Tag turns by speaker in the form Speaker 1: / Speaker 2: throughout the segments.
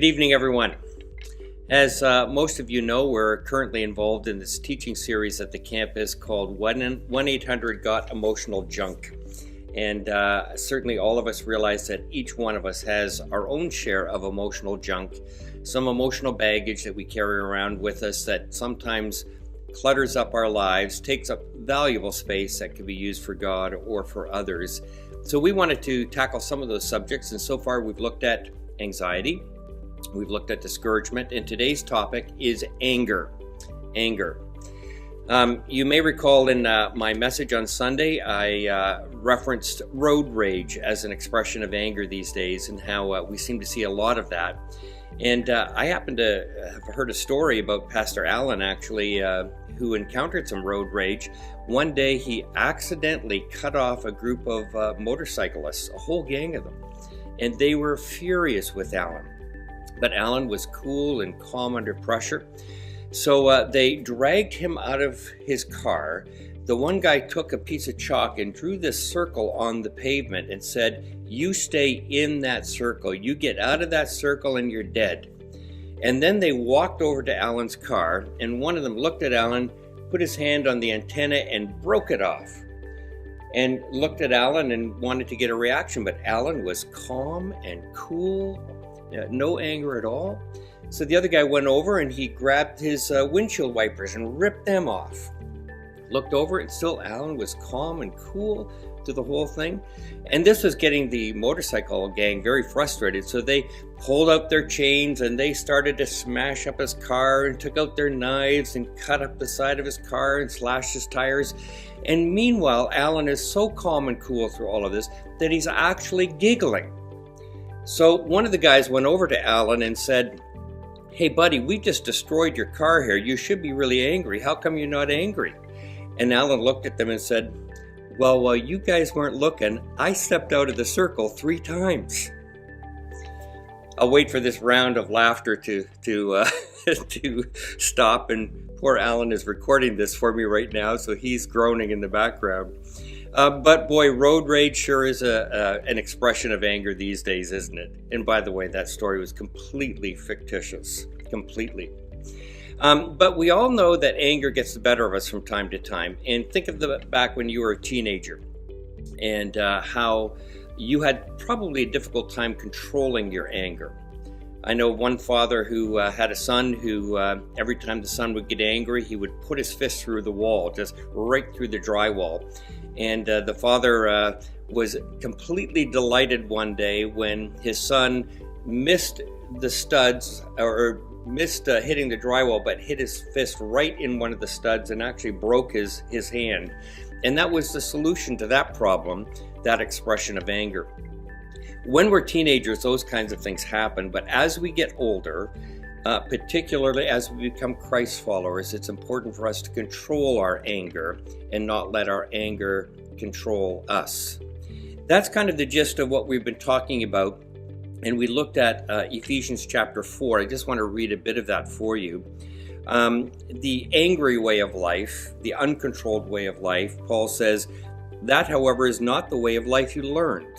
Speaker 1: Good evening, everyone. As most of you know, we're currently involved in this teaching series at the campus called 1-800-GOT-EMOTIONAL-JUNK. And certainly all of us realize that each one of us has our own share of emotional junk, some emotional baggage that we carry around with us that sometimes clutters up our lives, takes up valuable space that can be used for God or for others. So we wanted to tackle some of those subjects, and so far we've looked at anxiety. We've looked at discouragement, and today's topic is anger. Anger. You may recall in my message on Sunday, I referenced road rage as an expression of anger these days, and how we seem to see a lot of that. And I happen to have heard a story about Pastor Allen, actually, who encountered some road rage. One day he accidentally cut off a group of motorcyclists, a whole gang of them, and they were furious with Allen. But Allen was cool and calm under pressure. So they dragged him out of his car. The one guy took a piece of chalk and drew this circle on the pavement and said, "You stay in that circle. You get out of that circle and you're dead." And then they walked over to Allen's car, and one of them looked at Allen, put his hand on the antenna and broke it off, and looked at Allen and wanted to get a reaction. But Allen was calm and cool. No anger at all. So the other guy went over and he grabbed his windshield wipers and ripped them off. Looked over and still Allen was calm and cool to the whole thing. And this was getting the motorcycle gang very frustrated. So they pulled out their chains and they started to smash up his car and took out their knives and cut up the side of his car and slashed his tires. And meanwhile, Allen is so calm and cool through all of this that he's actually giggling. So one of the guys went over to Allen and said, "Hey buddy, we just destroyed your car here. You should be really angry. How come you're not angry?" And Allen looked at them and said, "Well, while you guys weren't looking, I stepped out of the circle 3 times. I'll wait for this round of laughter to to stop, and poor Allen is recording this for me right now, so he's groaning in the background. But boy, road rage sure is an expression of anger these days, isn't it? And by the way, that story was completely fictitious, completely. But we all know that anger gets the better of us from time to time. And think of back when you were a teenager and how you had probably a difficult time controlling your anger. I know one father who had a son who every time the son would get angry, he would put his fist through the wall, just right through the drywall. And the father was completely delighted one day when his son missed the studs, or missed hitting the drywall, but hit his fist right in one of the studs and actually broke his hand. And that was the solution to that problem, that expression of anger. When we're teenagers, those kinds of things happen, but as we get older, particularly as we become Christ followers, it's important for us to control our anger and not let our anger control us. That's kind of the gist of what we've been talking about, and we looked at Ephesians chapter 4. I just want to read a bit of that for you. The angry way of life, the uncontrolled way of life, Paul says, "That, however, is not the way of life you learned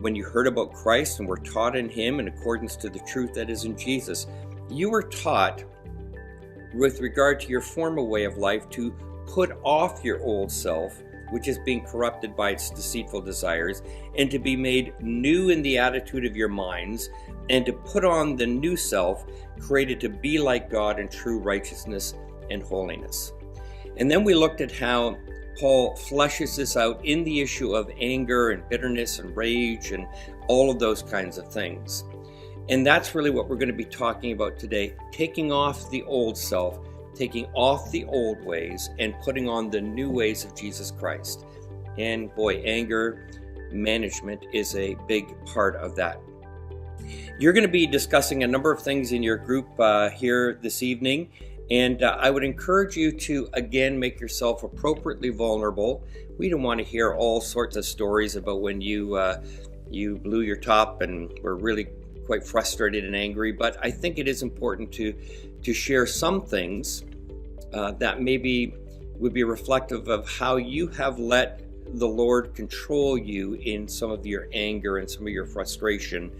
Speaker 1: when you heard about Christ and were taught in him in accordance to the truth that is in Jesus. You were taught with regard to your former way of life to put off your old self, which is being corrupted by its deceitful desires, and to be made new in the attitude of your minds, and to put on the new self, created to be like God in true righteousness and holiness." And then we looked at how Paul fleshes this out in the issue of anger and bitterness and rage and all of those kinds of things. And that's really what we're going to be talking about today, taking off the old self, taking off the old ways and putting on the new ways of Jesus Christ. And boy, anger management is a big part of that. You're going to be discussing a number of things in your group here this evening. And I would encourage you to, again, make yourself appropriately vulnerable. We don't want to hear all sorts of stories about when you blew your top and were really quite frustrated and angry. But I think it is important to share some things that maybe would be reflective of how you have let the Lord control you in some of your anger and some of your frustration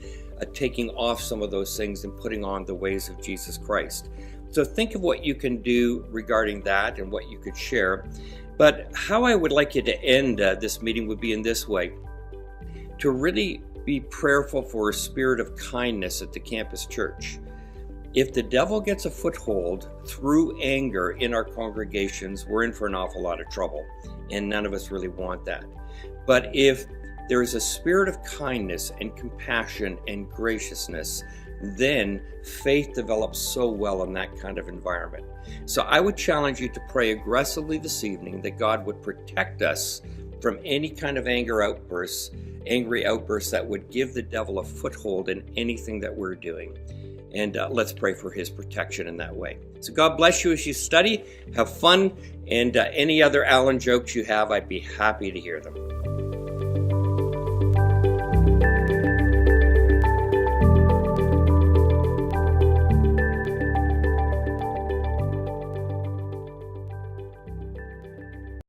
Speaker 1: taking off some of those things and putting on the ways of Jesus Christ. So think of what you can do regarding that and what you could share. But how I would like you to end this meeting would be in this way: to really be prayerful for a spirit of kindness at the campus church. If the devil gets a foothold through anger in our congregations, we're in for an awful lot of trouble, and none of us really want that. But if there is a spirit of kindness and compassion and graciousness, then faith develops so well in that kind of environment. So I would challenge you to pray aggressively this evening that God would protect us from any kind of angry outbursts that would give the devil a foothold in anything that we're doing. And let's pray for his protection in that way. So God bless you as you study. Have fun. And any other Alan jokes you have, I'd be happy to hear them.